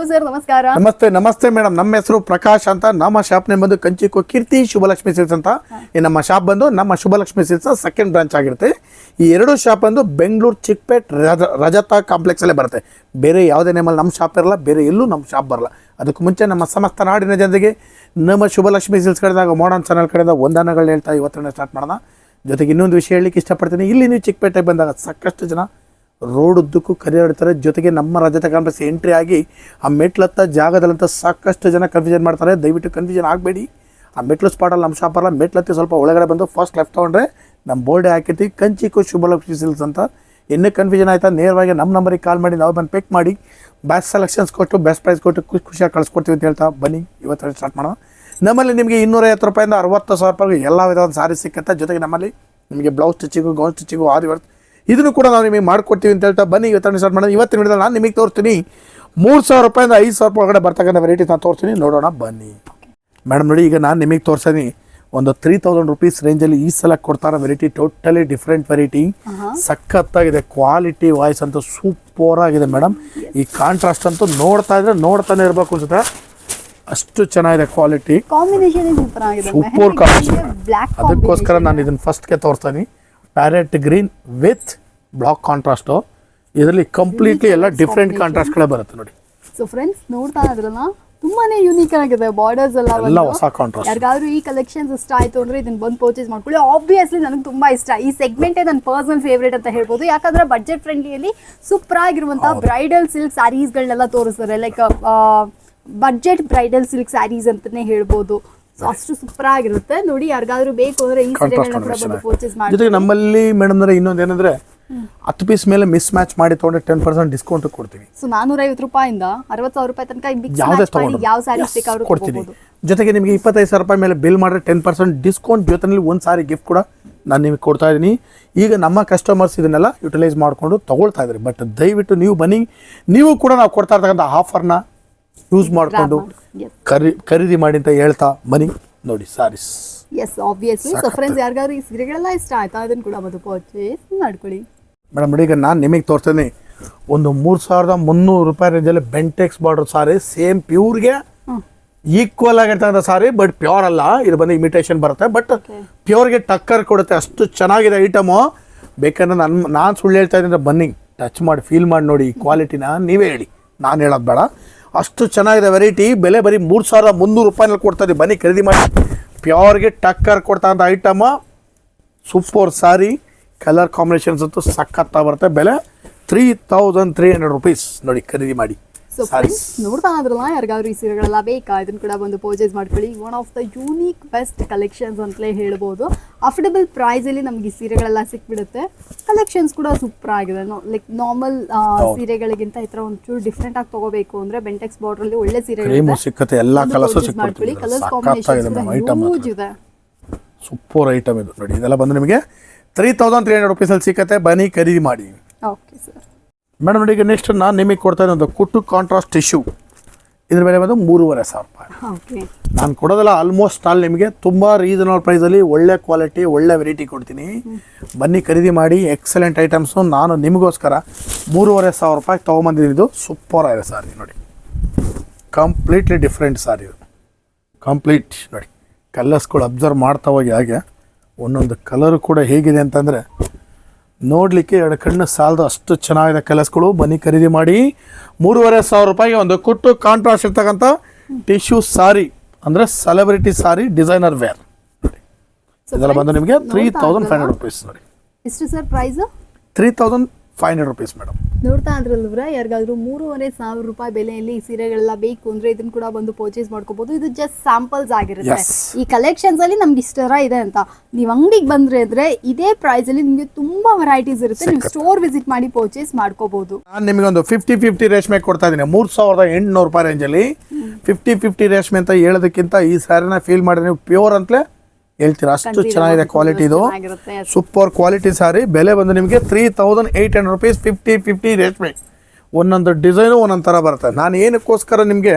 Sir, ನಮಸ್ಕಾರ. ನಮಸ್ತೆ madam. ನಮ್ಮ ಹೆಸರು ಪ್ರಕಾಶ್ ಅಂತ. ನಮ್ಮ ಶಾಪ್ ನೇಮ್ ಬಂದು ಕಂಚಿಕೋ ಕೀರ್ತಿ ಶುಭಲಕ್ಷ್ಮಿ ಸಿಲ್ಸ್ ಅಂತ. ಈ ನಮ್ಮ ಶಾಪ್ ಬಂದು ನಮ್ಮ ಶುಭಲಕ್ಷ್ಮಿ ಸಿಲ್ಸ್ ಸೆಕೆಂಡ್ ಬ್ರಾಂಚ್ ಆಗಿರುತ್ತೆ. ಈ ಎರಡು ಶಾಪ್ ಬಂದು ಬೆಂಗಳೂರು ಚಿಕ್ಕಪೇಟ್ ರಜತಾ ಕಾಂಪ್ಲೆಕ್ಸ್ ಅಲ್ಲೇ ಬರುತ್ತೆ. ಬೇರೆ ಯಾವುದೇ ನೇಮಲ್ಲಿ ನಮ್ಮ ಶಾಪ್ ಇರಲ್ಲ, ಬೇರೆ ಎಲ್ಲೂ ನಮ್ಮ ಶಾಪ್ ಬರಲ್ಲ. ಅದಕ್ಕೂ ಮುಂಚೆ ನಮ್ಮ ಸಮಸ್ತ ನಾಡಿನ ಜನತೆಗೆ ನಮ್ಮ ಶುಭಲಕ್ಷ್ಮಿ ಸಿಲ್ಸ್ ಕಡೆದಾಗ ಮಾಡರ್ನ್ ಚಾನಲ್ ಕಡೆಯಿಂದ ವಂದನೆಗಳು ಹೇಳ್ತಾ ಇವತ್ತಿನ ಸ್ಟಾರ್ಟ್ ಮಾಡೋಣ. ಜೊತೆಗೆ ಇನ್ನೊಂದು ವಿಷಯ ಹೇಳಲಿಕ್ಕೆ ಇಷ್ಟಪಡ್ತೀನಿ. ಇಲ್ಲಿ ನೀವು ಚಿಕ್ಕಪೇಟೆಗೆ ಬಂದಾಗ ಸಾಕಷ್ಟು ಜನ ರೋಡ್ ಉದ್ದಕ್ಕೂ ಕರೆಯಾಡ್ತಾರೆ. ಜೊತೆಗೆ ನಮ್ಮ ರಜತ ಕಾಂಪ್ಲೆಕ್ಸ್ ಎಂಟ್ರಿ ಆಗಿ ಆ ಮೆಟ್ಲತ್ತ ಜಾಗದಲ್ಲಂತ ಸಾಕಷ್ಟು ಜನ ಕನ್ಫ್ಯೂಷನ್ ಮಾಡ್ತಾರೆ. ದಯವಿಟ್ಟು ಕನ್ಫ್ಯೂಷನ್ ಆಗಬೇಡಿ. ಆ ಮೆಟ್ಲು ಸ್ಪಾಟಲ್ಲಿ ನಮ್ಮ ಶಾಪ್ ಅಲ್ಲ, ಮೆಟ್ಲತ್ತಿ ಸ್ವಲ್ಪ ಒಳಗಡೆ ಬಂದು ಫಸ್ಟ್ ಲೆಫ್ಟ್ ತೊಗೊಂಡ್ರೆ ನಮ್ಮ ಬೋರ್ಡೆ ಹಾಕಿರ್ತೀವಿ ಕಂಚಿಕೋ ಶುಭಲಕ್ಷ್ಮಿ ಸಿಲ್ಸ್ ಅಂತ. ಇನ್ನೂ ಕನ್ಫ್ಯೂಷನ್ ಆಯಿತಾ, ನೇರವಾಗಿ ನಮ್ಮ ನಂಬರಿಗೆ ಕಾಲ್ ಮಾಡಿ ನಾವು ಬಂದು ಪಿಕ್ ಮಾಡಿ ಬೆಸ್ಟ್ ಸೆಲೆಕ್ಷನ್ಸ್ ಕೊಟ್ಟು ಬೆಸ್ಟ್ ಪ್ರೈಸ್ ಕೊಟ್ಟು ಖುಷಿಯಾಗಿ ಕಳಿಸ್ಕೊಡ್ತೀವಿ ಅಂತ ಹೇಳ್ತಾ ಬನ್ನಿ ಇವತ್ತು ಸ್ಟಾರ್ಟ್ ಮಾಡೋಣ. ನಮ್ಮಲ್ಲಿ ನಿಮಗೆ 250 ರೂಪಾಯಿಂದ 60,000 ರೂಪಾಯಿಗೆ ಎಲ್ಲ ವಿಧವಾದ ಸಾರಿ ಸಿಕ್ಕತ್ತೆ. ಜೊತೆಗೆ ನಮ್ಮಲ್ಲಿ ನಿಮಗೆ ಬ್ಲೌಸ್ ಸ್ಟಿಚಿಂಗು, ಗೌನ್ ಸ್ಟಿಚಿಂಗು, ಆದಿ ವರ್ಕ್ ಇದನ್ನು ಕೂಡ ನಾವು ನಿಮಗೆ ಮಾಡ್ಕೊಡ್ತೀವಿ ಅಂತ ಹೇಳ್ತಾ ಬನ್ನಿ ಇವತ್ತು ಸ್ಟಾರ್ಟ್ ಮಾಡೋಣ. ಇವತ್ತಿನ ವಿಡಿಯೋದಲ್ಲಿ ನಾನು ನಿಮಗೆ ತೋರಿಸ್ತೀನಿ 3,000 ರೂಪಾಯಿಂದ 5,000 ರೂಪಾಯಿ ಒಳಗಡೆ ಬರ್ತಕ್ಕಂಥ ವೆರೈಟೀಸ್ ನಾನು ತೋರಿಸ್ತೀನಿ, ನೋಡೋಣ ಬನ್ನಿ ಮೇಡಮ್. ನೋಡಿ, ಈಗ ನಾನು ನಿಮಗೆ ತೋರಿಸ್ತೀನಿ ಒಂದು 3,000 ರೂಪೀಸ್ ರೇಂಜಲ್ಲಿ ಈ ಸಲ ಕೊಡ್ತಾರ ವೆರೈಟಿ. ಟೋಟಲಿ ಡಿಫ್ರೆಂಟ್ ವೆರೈಟಿ, ಸಖತ್ತಾಗಿದೆ. ಕ್ವಾಲಿಟಿ ವಾಯ್ಸ್ ಅಂತೂ ಸೂಪರ್ ಆಗಿದೆ ಮೇಡಮ್. ಈ ಕಾಂಟ್ರಾಸ್ಟ್ ಅಂತೂ ನೋಡ್ತಾ ಇದ್ರೆ ನೋಡ್ತಾನೆ ಇರಬೇಕು ಅನ್ಸುತ್ತೆ, ಅಷ್ಟು ಚೆನ್ನಾಗಿದೆ. Quality super combination. ಅದಕ್ಕೋಸ್ಕರ ನಾನು ಇದನ್ನು ಫಸ್ಟ್ಗೆ ತೋರಿಸ್ತೀನಿ. Parrot green with black contrast. ಇದರಲ್ಲಿ ಕಂಪ್ಲೀಟ್ಲಿ ಎಲ್ಲ ಡಿಫ್ರೆಂಟ್ ಕಾಂಟ್ರಾಸ್ಟ್ಗಳೇ ಬರುತ್ತೆ ನೋಡಿ. ಸೊ ಫ್ರೆಂಡ್ಸ್, ನೋಡ್ತಾ ಇದ್ರಲ್ಲ, ತುಂಬಾನೇ ಯೂನಿಕ್ ಆಗಿದೆ. ಬಾರ್ಡರ್ಸ್ ಎಲ್ಲ ಹೊಸ ಕಾಂಟ್ರಾಸ್ಟ್. ಯಾರಿಗಾದ್ರೂ ಈ ಕಲೆಕ್ಷನ್ಸ್ ಇಷ್ಟ ಆಯ್ತು ಅಂದ್ರೆ ಇದನ್ನ ಬಂದು ಪರ್ಚೇಸ್ ಮಾಡ್ಕೊಳ್ಳಿ. ಆಬ್ವಿಯಸ್ಲಿ ನನಗೆ ತುಂಬಾ ಇಷ್ಟ. ಈ ಸೆಗ್ಮೆಂಟೇ ನನ್ನ ಪರ್ಸನಲ್ ಫೇವ್ರೇಟ್ ಅಂತ ಹೇಳ್ಬೋದು. ಯಾಕಂದ್ರೆ ಬಡ್ಜೆಟ್ ಫ್ರೆಂಡ್ಲಿಯಲ್ಲಿ ಸೂಪರ್ ಆಗಿರುವಂತಹ ಬ್ರೈಡಲ್ ಸಿಲ್ಕ್ ಸ್ಯಾರೀಸ್ಗಳನ್ನೆಲ್ಲ ತೋರಿಸ್ತಾರೆ. Like budget bridal silk sarees ಅಂತಾನೆ ಹೇಳ್ಬೋದು. ಅಷ್ಟು ಸೂಪರ್ ಆಗಿರುತ್ತೆ ನೋಡಿ. ಯಾರಿಗಾದ್ರೂ ಬೇಕು ಅಂದ್ರೆ ಈ ಸೀರೆಗಳನ್ನ ಪರ್ಚೇಸ್ ಮಾಡಿ. ಜೊತೆಗೆ ನಮ್ಮಲ್ಲಿ ಮೇಡಮ್ ಇನ್ನೊಂದು ಏನಂದ್ರೆ 10 ಪೀಸ್ ಮೇಲೆ ಮಿಸ್ ಮ್ಯಾಚ್ ಮಾಡಿ ತಗೊಂಡ್ರೆ 10% ಡಿಸ್ಕೌಂಟ್ ಕೊಡ್ತೀವಿ. ಸೊ 450 ರೂಪಾಯಿಂದ 60,000 ರೂಪಾಯಿ ತನಕ ಯಾವ ಸ್ಯಾರೀಸ್ ಬೇಕಾದ್ರೂ ಕೊಡ್ತೀವಿ. ಜೊತೆಗೆ ನಿಮಗೆ 25,000 ರೂಪಾಯಿ ಮೇಲೆ ಬಿಲ್ ಮಾಡಿದ್ರೆ 10% ಡಿಸ್ಕೌಂಟ್ ಜೊತೆಲಿ ಒಂದು ಸಾರಿ ಗಿಫ್ಟ್ ಕೂಡ ನಾನು ನಿಮಗೆ ಕೊಡ್ತಾ ಇದ್ದೀನಿ. ಈಗ ನಮ್ಮ ಕಸ್ಟಮರ್ಸ್ ಇದನ್ನೆಲ್ಲ ಯುಟಿಲೈಸ್ ಮಾಡಿಕೊಂಡು ತಗೊಳ್ತಾ ಇದ್ದಾರೆ. ಬಟ್ ದಯವಿಟ್ಟು ನೀವು ಬನ್ನಿ, ನೀವು ಕೂಡ ನಾವು ಕೊಡ್ತಾ ಇರ್ತಕ್ಕಂಥ ಆಫರ್ನ ಯೂಸ್ ಮಾಡಿಕೊಂಡು ಖರೀದಿ ಮಾಡಿ ಅಂತ ಹೇಳ್ತಾ ಬನ್ನಿ. ನೋಡಿ sarees. Yes, obviously. So friends, ಯಾರಿಗಾದ್ರೂ ಈ ಸೀರೆಗಳೆಲ್ಲ ಇಷ್ಟ ಆಯ್ತಾ ಅದನ್ನು ಕೂಡ ಬಂದು ಪರ್ಚೇಸ್ ಮಾಡ್ಕೊಳ್ಳಿ. ಮೇಡಮ್ ನೋಡಿ, ಈಗ ನಾನು ನಿಮಗೆ ತೋರಿಸ್ತೀನಿ ಒಂದು 3,300 ರೂಪಾಯಿ ರೇಂಜಲ್ಲಿ ಬೆಂಟೆಕ್ಸ್ ಬಾರ್ಡರ್ ಸಾರಿ. ಸೇಮ್ ಪ್ಯೂರ್ಗೆ ಈಕ್ವಲ್ ಆಗಿರ್ತಕ್ಕಂಥ ಸಾರಿ, ಬಟ್ ಪ್ಯೂರ್ ಅಲ್ಲ. ಇದು ಬಂದು ಇಮಿಟೇಷನ್ ಬರುತ್ತೆ, ಬಟ್ ಪ್ಯೂರ್ಗೆ ಟಕ್ಕರ್ ಕೊಡುತ್ತೆ. ಅಷ್ಟು ಚೆನ್ನಾಗಿದೆ ಐಟಮು. ಬೇಕಾದ್ರೆ ನಾನು ಸುಳ್ಳು ಹೇಳ್ತಾ ಇದ್ದೀನಿ, ಬನ್ನಿ ಟಚ್ ಮಾಡಿ ಫೀಲ್ ಮಾಡಿ ನೋಡಿ. ಈ ಕ್ವಾಲಿಟಿನ ನೀವೇ ಹೇಳಿ, ನಾನು ಹೇಳೋದು ಬೇಡ. ಅಷ್ಟು ಚೆನ್ನಾಗಿದೆ ವೆರೈಟಿ. ಬೆಲೆ ಬರೀ 3,300 ರೂಪಾಯಿನಲ್ಲಿ ಕೊಡ್ತಾ ಇದ್ದೀವಿ. ಬನ್ನಿ ಖರೀದಿ ಮಾಡಿ. ಪ್ಯೂರ್ಗೆ ಟಕ್ಕರ್ ಕೊಡ್ತಕ್ಕಂಥ ಐಟಮ್, ಸೂಪರ್ ಸಾರಿ. ಕಲರ್ ಕಾಂಬಿನೇಷನ್ಸ್ ಅಂತೂ ಸಖತ್ತಾಗಿ ಬರುತ್ತೆ. ಬೆಲೆ 3,300 ರೂಪೀಸ್ ನೋಡಿ, ಖರೀದಿ ಮಾಡಿ. ಸೊ ಫ್ರೆಂಡ್ಸ್, ನೋಡ್ತಾ ಇದ್ರಲ್ಲ, ಯಾರಿಗಾದ್ರೂ ಈ ಸೀರೆಗಳೆಲ್ಲ ಬೇಕಾ ಇದನ್ನು ಕೂಡ ಬಂದು ಪರ್ಚೇಸ್ ಮಾಡ್ಕೊಳ್ಳಿ. One of the unique best collections ಅಂತಲೇ ಹೇಳ್ಬೋದು. ಅಫೋರ್ಡಬಲ್ ಪ್ರೈಸಲ್ಲಿ ನಮಗೆ ಈ ಸೀರೆಗಳೆಲ್ಲ ಸಿಕ್ಬಿಡುತ್ತೆ. ಕಲೆಕ್ಷನ್ಸ್ ಕೂಡ ಸೂಪರ್ ಆಗಿದೆ. ಲೈಕ್ ನಾರ್ಮಲ್ ಸೀರೆಗಳಿಗಿಂತ ಈ ಥರ ಒಂಚೂರು ಡಿಫ್ರೆಂಟ್ ಆಗಿ ತಗೋಬೇಕು ಅಂದ್ರೆ ಬೆಂಟೆಕ್ಸ್ ಬಾರ್ಡ್ರಲ್ಲಿ ಒಳ್ಳೆ ಸೀರೆಗಳು ಸಿಕ್ಕತ್ತೆ. ಎಲ್ಲ ಕಲರ್ಸ್ ಮಾಡ್ಕೊಳ್ಳಿ. ಕಲರ್ಸ್ ಕಾಂಬಿನೇಷನ್ ಯೂಜ್ ಇದೆ. ಸೂಪರ್ ಐಟಮ್ ಇದು ನೋಡಿ. ಇದೆಲ್ಲ ಬಂದು ನಿಮಗೆ 3,300 ರೂಪೀಸಲ್ಲಿ ಸಿಕ್ಕತ್ತೆ. ಬನ್ನಿ ಖರೀದಿ ಮಾಡಿ. Okay sir. ಮೇಡಮ್ ನೋಡಿ, ಈಗ ನೆಕ್ಸ್ಟ್ ನಾನು ನಿಮಗೆ ಕೊಡ್ತಾ ಇರೋದು ಕುಟ್ಟು ಕಾಂಟ್ರಾಸ್ಟ್ ಟಿಶ್ಯೂ. ಇದ್ರ ಮೇಲೆ ಬಂದು 3,500 ರೂಪಾಯಿ. ನಾನು ಕೊಡೋದಲ್ಲ ಆಲ್ಮೋಸ್ಟ್ ಆಲ್ ನಿಮಗೆ ತುಂಬ ರೀಸನಬಲ್ ಪ್ರೈಸಲ್ಲಿ ಒಳ್ಳೆ ಕ್ವಾಲಿಟಿ, ಒಳ್ಳೆ ವೆರೈಟಿ ಕೊಡ್ತೀನಿ. ಬನ್ನಿ ಖರೀದಿ ಮಾಡಿ. ಎಕ್ಸಲೆಂಟ್ ಐಟಮ್ಸು ನಾನು ನಿಮಗೋಸ್ಕರ 3,500 ರೂಪಾಯಿ ತೊಗೊಂಬಂದಿದ್ದೀನಿ. ಇದು ಸೂಪರ್ ಆಗಿದೆ ಸಾರಿ ನೋಡಿ. ಕಂಪ್ಲೀಟ್ಲಿ ಡಿಫ್ರೆಂಟ್ ಸಾರಿ ಇದು. ಕಂಪ್ಲೀಟ್ ನೋಡಿ, ಕಲರ್ಸ್ಗಳು ಅಬ್ಸರ್ವ್ ಮಾಡ್ತಾ ಹೋಗಿ. ಹಾಗೆ ಒಂದೊಂದು ಕಲರು ಕೂಡ ಹೇಗಿದೆ ಅಂತಂದರೆ ನೋಡಲಿಕ್ಕೆ ಎರಡು ಕಣ್ಣು ಸಾಲದು, ಅಷ್ಟು ಚೆನ್ನಾಗಿದೆ ಕಲರ್ಸ್ಗಳು. ಬನ್ನಿ ಖರೀದಿ ಮಾಡಿ. 3,500 ರೂಪಾಯಿಗೆ ಒಂದು ಕುಟ್ಟು ಕಾಂಟ್ರಾಸ್ಟ್ ಇರ್ತಕ್ಕಂಥ ಟಿಶ್ಯೂ ಸಾರಿ, ಅಂದರೆ ಸೆಲೆಬ್ರಿಟಿ ಸಾರಿ, ಡಿಸೈನರ್ ವೇರ್. ಇದೆಲ್ಲ ಬಂದು ನಿಮಗೆ 3,500 ರೂಪೀಸ್ ನೋಡಿ. ಎಷ್ಟು ಸರ್ ಪ್ರೈಸ್? 3,500 rupees madam. ನೋಡ್ತಾ ಇದ್ರಲ್ವ್ರ, ಯಾರಿಗಾದ್ರೂ 3,500 ರೂಪಾಯಿ ಬೆಲೆಯಲ್ಲಿ ಈ ಸೀರೆಗಳೆಲ್ಲ ಬೇಕು ಅಂದ್ರೆ ಇದನ್ನ ಕೂಡ ಬಂದು ಪರ್ಚೇಸ್ ಮಾಡ್ಕೋಬಹುದು. ಇದು ಜಸ್ಟ್ ಸ್ಯಾಂಪಲ್ಸ್ ಆಗಿರುತ್ತೆ. ಈ ಕಲೆಕ್ಷನ್ಸ್ ಅಲ್ಲಿ ನಮ್ಗೆ ಇಷ್ಟ ಇದೆ ಅಂತ ನೀವು ಅಂಗಡಿಗೆ ಬಂದ್ರೆ ಅಂದ್ರೆ ಇದೇ ಪ್ರೈಸ್ ಅಲ್ಲಿ ನಿಮ್ಗೆ ತುಂಬಾ ವೆರೈಟೀಸ್ ಇರುತ್ತೆ. ನೀವು ಸ್ಟೋರ್ ವಿಸಿಟ್ ಮಾಡಿ ಪರ್ಚೇಸ್ ಮಾಡ್ಕೋಬಹುದು. ನಾನು ನಿಮಗೆ ಒಂದು 50-50 ರೇಷ್ಮೆ ಕೊಡ್ತಾ ಇದ್ದೀನಿ. 3,800 ರೂಪಾಯಿ ರೇಂಜಲ್ಲಿ 50-50 ರೇಷ್ಮೆ ಅಂತ ಹೇಳೋದಕ್ಕಿಂತ ಈ ಸ್ಯಾರಿನ ಫೀಲ್ ಮಾಡಿದ್ರೆ ನೀವು ಪ್ಯೂರ್ ಅಂತಲೇ ಹೇಳ್ತೀರಾ. ಅಷ್ಟು ಚೆನ್ನಾಗಿದೆ ಕ್ವಾಲಿಟಿ. ಇದು ಸೂಪರ್ ಕ್ವಾಲಿಟಿ ಸಾರಿ. ಬೆಲೆ ಬಂದು ನಿಮಗೆ 3,800 ರೂಪೀಸ್. 50-50 ರೇಷ್ಮೆ. ಒಂದೊಂದು ಡಿಸೈನು ಒಂದೊಂದು ಥರ ಬರುತ್ತೆ. ನಾನು ಏನಕ್ಕೋಸ್ಕರ ನಿಮಗೆ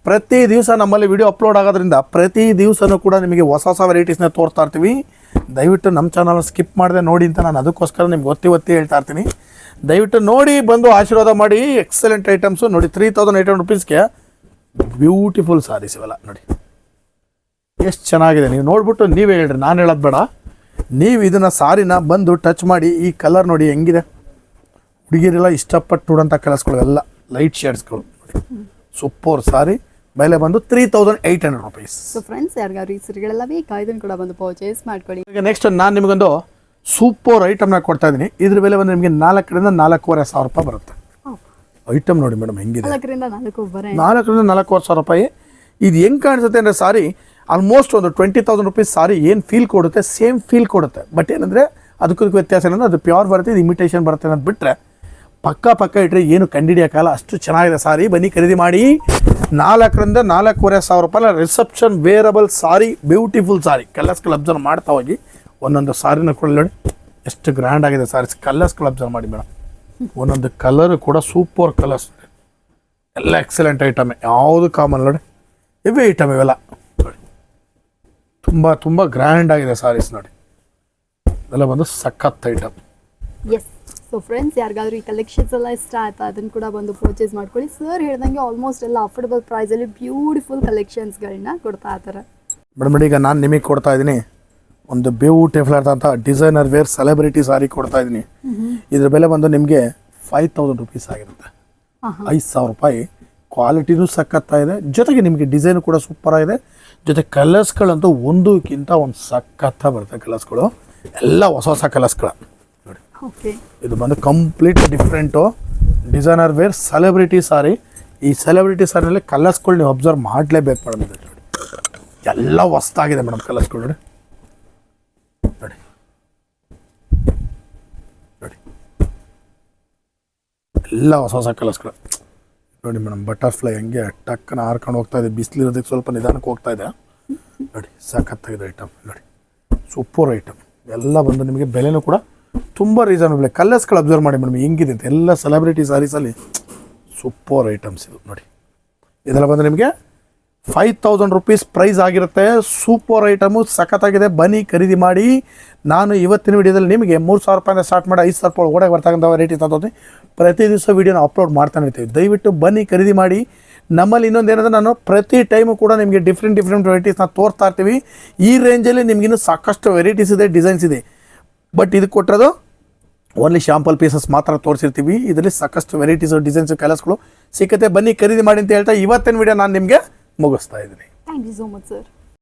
ಪ್ರತಿ ದಿವಸ ನಮ್ಮಲ್ಲಿ ವಿಡಿಯೋ ಅಪ್ಲೋಡ್ ಆಗೋದ್ರಿಂದ ಪ್ರತಿ ದಿವಸನೂ ಕೂಡ ನಿಮಗೆ ಹೊಸ ಹೊಸ ವೆರೈಟೀಸ್ನ ತೋರಿಸ್ತಾ ಇರ್ತೀವಿ. ದಯವಿಟ್ಟು ನಮ್ಮ ಚಾನಲ್ ಸ್ಕಿಪ್ ಮಾಡದೆ ನೋಡಿ ಅಂತ ನಾನು ಅದಕ್ಕೋಸ್ಕರ ನಿಮ್ಗೆ ಒತ್ತಿ ಹೇಳ್ತಾ ಇರ್ತೀನಿ. ದಯವಿಟ್ಟು ನೋಡಿ ಬಂದು ಆಶೀರ್ವಾದ ಮಾಡಿ. ಎಕ್ಸಲೆಂಟ್ ಐಟಮ್ಸು ನೋಡಿ, 3800 ರುಪೀಸ್ಗೆ ಬ್ಯೂಟಿಫುಲ್ ಸಾರೀಸ್ ಇವೆಲ್ಲ ನೋಡಿ ಎಷ್ಟು ಚೆನ್ನಾಗಿದೆ. ನೀವು ನೋಡ್ಬಿಟ್ಟು ನೀವೇ ಹೇಳ್ರಿ, ನಾನು ಹೇಳೋದು ಬೇಡ. ನೀವು ಇದನ್ನು ಸಾರಿನ ಬಂದು ಟಚ್ ಮಾಡಿ, ಈ ಕಲರ್ ನೋಡಿ ಹೆಂಗಿದೆ. ಹುಡುಗಿರೆಲ್ಲ ಇಷ್ಟಪಟ್ಟು ನೋಡೋಂಥ ಕಲರ್ಸ್ಗಳು ಎಲ್ಲ ಲೈಟ್ ಶೇಡ್ಸ್ಗಳು ನೋಡಿ, ಸೂಪರ್ ಸಾರಿ. ಬೆಲೆ ಬಂದು 3800 ರುಪೀಸ್. ಸೊ ಫ್ರೆಂಡ್ಸ್, ಯಾರಿಗಾದ್ರು ಈ ಸೀರೆಗಳೆಲ್ಲ ಬೇಕಾ ಇದನ್ನು ಕೂಡ ಬಂದು ಪರ್ಚೇಸ್ ಮಾಡ್ಕೊಳ್ಳಿ. ಈಗ ನೆಕ್ಸ್ಟ್ ನಾನು ನಿಮಗೊಂದು ಸೂಪರ್ ಐಟಮ್ನ ಕೊಡ್ತಾ ಇದ್ದೀನಿ. ಇದ್ರ ಬೆಲೆ ಬಂದು ನಿಮಗೆ 4,000 ರಿಂದ 4,500 ರೂಪಾಯಿ ಬರುತ್ತೆ. ಐಟಮ್ ನೋಡಿ ಮೇಡಮ್ ಹೆಂಗಿದೆ, 4ರಿಂದ 4 4,000 ರಿಂದ 4,500 ರೂಪಾಯಿ. ಇದು ಹೆಂಗೆ ಕಾಣಿಸುತ್ತೆ ಅಂದರೆ ಸಾರಿ ಆಲ್ಮೋಸ್ಟ್ ಒಂದು 20,000 ರುಪೀಸ್ ಸಾರಿ ಏನು ಫೀಲ್ ಕೊಡುತ್ತೆ, ಸೇಮ್ ಫೀಲ್ ಕೊಡುತ್ತೆ. ಬಟ್ ಏನಂದರೆ ಅದಕ್ಕೂ ವ್ಯತ್ಯಾಸ ಏನಂದರೆ ಅದು ಪ್ಯೂರ್ ಬರುತ್ತೆ, ಇದು ಇಮಿಟೇಷನ್ ಬರುತ್ತೆ ಅನ್ನೋದು ಬಿಟ್ಟರೆ ಪಕ್ಕ ಇಟ್ಟರೆ ಏನು ಕಂಡಿಡಿಯೋಕ್ಕಲ್ಲ, ಅಷ್ಟು ಚೆನ್ನಾಗಿದೆ ಸಾರಿ. ಬನ್ನಿ ಖರೀದಿ ಮಾಡಿ. 4,000 ರಿಂದ 4,500 ರೂಪಾಯಿ ರಿಸೆಪ್ಷನ್ ವೇರಬಲ್ ಸಾರಿ, ಬ್ಯೂಟಿಫುಲ್ ಸಾರಿ. ಕಲರ್ಸ್ಗಳು ಅಬ್ಸರ್ವ್ ಮಾಡ್ತಾ ಹೋಗಿ, ಒಂದೊಂದು ಸಾರಿನ ಕೂಡ ನೋಡಿ ಎಷ್ಟು ಗ್ರ್ಯಾಂಡ್ ಆಗಿದೆ ಸಾರೀಸ್. ಕಲರ್ಸ್ಗಳು ಅಬ್ಸರ್ವ್ ಮಾಡಿ ಮೇಡಮ್, ಒಂದೊಂದು ಕಲರ್ ಕೂಡ ಸೂಪರ್ ಕಲರ್ಸ್, ಎಲ್ಲ ಎಕ್ಸಲೆಂಟ್ ಐಟಮ್, ಯಾವುದು ಕಾಮನ್ ನೋಡಿ, ಇವೇ ಐಟಮ್ ಇವೆಲ್ಲ ನೋಡಿ. ತುಂಬ ಗ್ರ್ಯಾಂಡ್ ಆಗಿದೆ ಸಾರೀಸ್ ನೋಡಿ, ಇದೆಲ್ಲ ಬಂದು ಸಖತ್ ಐಟಮ್. ಎಸ್. ಸೊ ಫ್ರೆಂಡ್ಸ್, ಯಾರಿಗಾದ್ರೂ ಈ ಕಲೆಕ್ಷನ್ಸ್ ಎಲ್ಲ ಇಷ್ಟ ಆಯ್ತಾ ಅದನ್ನು ಕೂಡ ಬಂದು ಪರ್ಚೇಸ್ ಮಾಡ್ಕೊಳ್ಳಿ. ಸರ್ ಹೇಳ್ದಂಗೆ ಆಲ್ಮೋಸ್ಟ್ ಎಲ್ಲ ಅಫೋರ್ಡಬಲ್ ಪ್ರೈಸಲ್ಲಿ ಬ್ಯೂಟಿಫುಲ್ ಕಲೆಕ್ಷನ್ಸ್ಗಳನ್ನ ಕೊಡ್ತಾ ಇದ್ದಾರೆ. ಮೇಡಮ್ ಈಗ ನಾನು ನಿಮಗೆ ಕೊಡ್ತಾ ಇದ್ದೀನಿ ಒಂದು ಬ್ಯೂಟಿಫುಲ್ ಆದಂಥ ಡಿಸೈನರ್ ವೇರ್ ಸೆಲೆಬ್ರಿಟಿ ಸಾರಿ ಕೊಡ್ತಾ ಇದ್ದೀನಿ. ಇದ್ರ ಬೆಲೆ ಬಂದು ನಿಮಗೆ 5,000 ರುಪೀಸ್ ಆಗಿರುತ್ತೆ. 5,000 ರೂಪಾಯಿ. ಕ್ವಾಲಿಟಿನೂ ಸಖತ್ತಾಗಿದೆ, ಜೊತೆಗೆ ನಿಮಗೆ ಡಿಸೈನು ಕೂಡ ಸೂಪರ್ ಆಗಿದೆ. ಜೊತೆ ಕಲರ್ಸ್ಗಳಂತೂ ಒಂದಕ್ಕಿಂತ ಒಂದು ಸಖತ್ತ ಬರುತ್ತೆ. ಕಲರ್ಸ್ಗಳು ಎಲ್ಲ ಹೊಸ ಕಲರ್ಸ್ಗಳು ನೋಡಿ. ಇದು ಬಂದು complete different designer wear celebrity sari. ಈ ಸೆಲೆಬ್ರಿಟಿ ಸಾರಿನಲ್ಲಿ ಕಲರ್ಸ್ಗಳು ನೀವು ಅಬ್ಸರ್ವ್ ಮಾಡಲೇಬೇಕು ಮೇಡಮ್. ಇದು ನೋಡಿ ಎಲ್ಲ ಹೊಸ್ತಾಗಿದೆ ಮೇಡಮ್, ಕಲರ್ಸ್ಗಳು ನೋಡಿ ನೋಡಿ ನೋಡಿ ಎಲ್ಲ ಹೊಸ ಕಲರ್ಸ್ಗಳು ನೋಡಿ ಮೇಡಮ್. ಬಟರ್ಫ್ಲೈ ಹಂಗೆ ಟಕ್ಕನ ಹಾರ್ಕೊಂಡು ಹೋಗ್ತಾ ಇದೆ, ಬಿಸಿಲಿರೋದಕ್ಕೆ ಸ್ವಲ್ಪ ನಿಧಾನಕ್ಕೆ ಹೋಗ್ತಾ ಇದೆ ನೋಡಿ. ಸಖತ್ತಾಗಿದೆ ಐಟಮ್ ನೋಡಿ, ಸೂಪರ್ ಐಟಮ್. ಎಲ್ಲ ಬಂದು ನಿಮಗೆ ಬೆಲೆನೂ ಕೂಡ ತುಂಬ ರೀಸನಬಲ್. ಕಲರ್ಸ್ಗಳು ಅಬ್ಸರ್ವ್ ಮಾಡಿ ಮೇಡಮ್ ಹೆಂಗಿದೆ ಅಂತ. ಎಲ್ಲ ಸೆಲೆಬ್ರಿಟಿ ಸಾರೀಸಲ್ಲಿ ಸೂಪರ್ ಐಟಮ್ಸ್ ಇದು ನೋಡಿ. ಇದೆಲ್ಲ ಬಂದು ನಿಮಗೆ 5,000 ರುಪೀಸ್ ಪ್ರೈಸ್ ಆಗಿರುತ್ತೆ. ಸೂಪರ್ ಐಟಮು, ಸಖತ್ತಾಗಿದೆ. ಬನ್ನಿ ಖರೀದಿ ಮಾಡಿ. ನಾನು ಇವತ್ತಿನ ವಿಡಿಯೋದಲ್ಲಿ ನಿಮಗೆ 3,000 ರೂಪಾಯಿಂದ ಸ್ಟಾರ್ಟ್ ಮಾಡಿ 5,000 ರೂಪಾಯಿ ಒಳಗಡೆ ಬರ್ತಕ್ಕಂಥ ವೆರೈಟಿ ತಂದು ಪ್ರತಿ ದಿವಸ ವೀಡಿಯೋನ ಅಪ್ಲೋಡ್ ಮಾಡ್ತಾನೆ ಇರ್ತೀವಿ. ದಯವಿಟ್ಟು ಬನ್ನಿ ಖರೀದಿ ಮಾಡಿ. ನಮ್ಮಲ್ಲಿ ಇನ್ನೊಂದು ಏನಂದರೆ, ನಾನು ಪ್ರತಿ ಟೈಮು ಕೂಡ ನಿಮಗೆ ಡಿಫ್ರೆಂಟ್ ವೆರೈಟೀಸ್ನ ತೋರಿಸ್ತಾ ಇರ್ತೀವಿ. ಈ ರೇಂಜಲ್ಲಿ ನಿಮಗಿನ್ನೂ ಸಾಕಷ್ಟು ವೆರೈಟೀಸ್ ಇದೆ, ಡಿಸೈನ್ಸ್ ಇದೆ. ಬಟ್ ಇದಕ್ಕೆ ಕೊಟ್ಟಿರೋದು ಓನ್ಲಿ ಶಾಂಪಲ್ ಪೀಸಸ್ ಮಾತ್ರ ತೋರಿಸಿರ್ತೀವಿ. ಇದರಲ್ಲಿ ಸಾಕಷ್ಟು ವೆರೈಟೀಸು, ಡಿಸೈನ್ಸು, ಕಲರ್ಸ್ಗಳು ಸಿಕ್ಕತ್ತೆ. ಬನ್ನಿ ಖರೀದಿ ಮಾಡಿ ಅಂತ ಹೇಳ್ತಾ ಇವತ್ತಿನ ವಿಡಿಯೋ ನಾನು ನಿಮಗೆ ಮುಗಿಸ್ತಾ ಇದ್ದೀನಿ. Thank you so much sir.